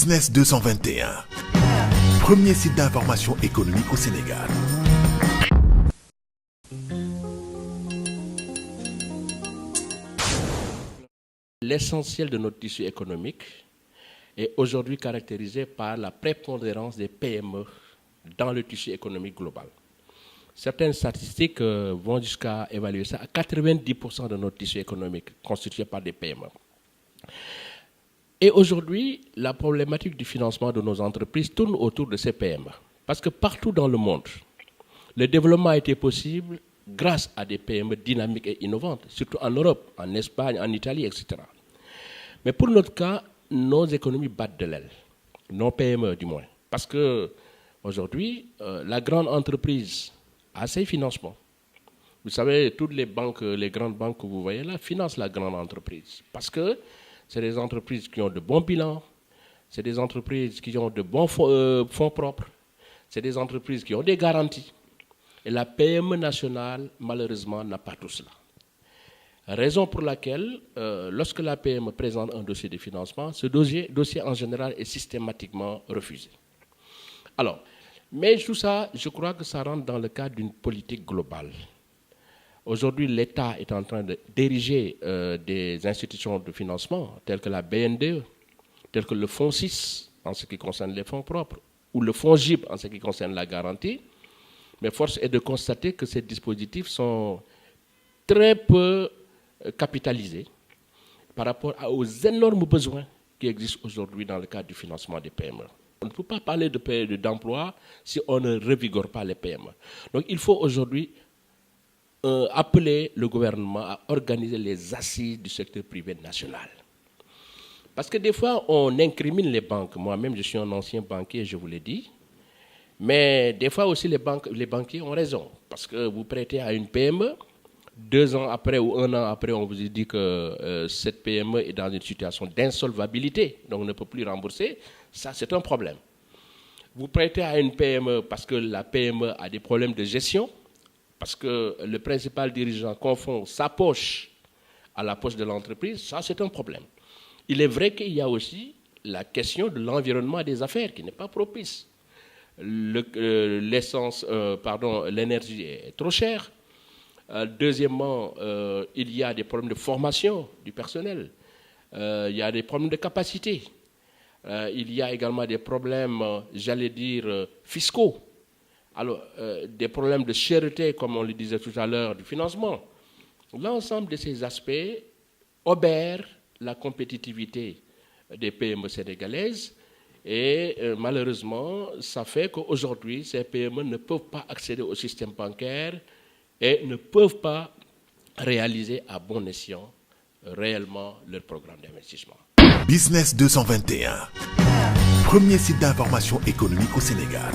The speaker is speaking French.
Business 221, premier site d'information économique au Sénégal. L'essentiel de notre tissu économique est aujourd'hui caractérisé par la prépondérance des PME dans le tissu économique global. Certaines statistiques vont jusqu'à évaluer ça à 90% de notre tissu économique constitué par des PME. Et aujourd'hui, la problématique du financement de nos entreprises tourne autour de ces PME. Parce que partout dans le monde, le développement a été possible grâce à des PME dynamiques et innovantes, surtout en Europe, en Espagne, en Italie, etc. Mais pour notre cas, nos économies battent de l'aile, nos PME du moins. Parce que aujourd'hui, la grande entreprise a ses financements. Vous savez, toutes les banques, les grandes banques que vous voyez là, financent la grande entreprise. Parce que c'est des entreprises qui ont de bons bilans, c'est des entreprises qui ont de bons fonds propres, c'est des entreprises qui ont des garanties. Et la PME nationale, malheureusement, n'a pas tout cela. Raison pour laquelle, lorsque la PME présente un dossier de financement, ce dossier en général est systématiquement refusé. Alors, mais tout ça, je crois que ça rentre dans le cadre d'une politique globale. Aujourd'hui, l'État est en train de diriger des institutions de financement telles que la BNDE, telles que le Fonds 6 en ce qui concerne les fonds propres, ou le Fonds GIP en ce qui concerne la garantie. Mais force est de constater que ces dispositifs sont très peu capitalisés par rapport aux énormes besoins qui existent aujourd'hui dans le cadre du financement des PME. On ne peut pas parler d'emploi si on ne revigore pas les PME. Donc il faut aujourd'hui appeler le gouvernement à organiser les assises du secteur privé national. Parce que des fois, on incrimine les banques. Moi-même, je suis un ancien banquier, je vous l'ai dit. Mais des fois aussi, les banquiers ont raison. Parce que vous prêtez à une PME, 2 ans après ou 1 an après, on vous dit que cette PME est dans une situation d'insolvabilité, donc ne peut plus rembourser. Ça, c'est un problème. Vous prêtez à une PME parce que la PME a des problèmes de gestion, parce que le principal dirigeant confond sa poche à la poche de l'entreprise, ça, c'est un problème. Il est vrai qu'il y a aussi la question de l'environnement des affaires qui n'est pas propice. L'énergie est trop chère. Deuxièmement, il y a des problèmes de formation du personnel. Il y a des problèmes de capacité. Il y a également des problèmes, fiscaux. Alors, des problèmes de cherté, comme on le disait tout à l'heure, du financement. L'ensemble de ces aspects obèrent la compétitivité des PME sénégalaises. Et malheureusement, ça fait qu'aujourd'hui, ces PME ne peuvent pas accéder au système bancaire et ne peuvent pas réaliser à bon escient réellement leur programme d'investissement. Business 221, premier site d'information économique au Sénégal.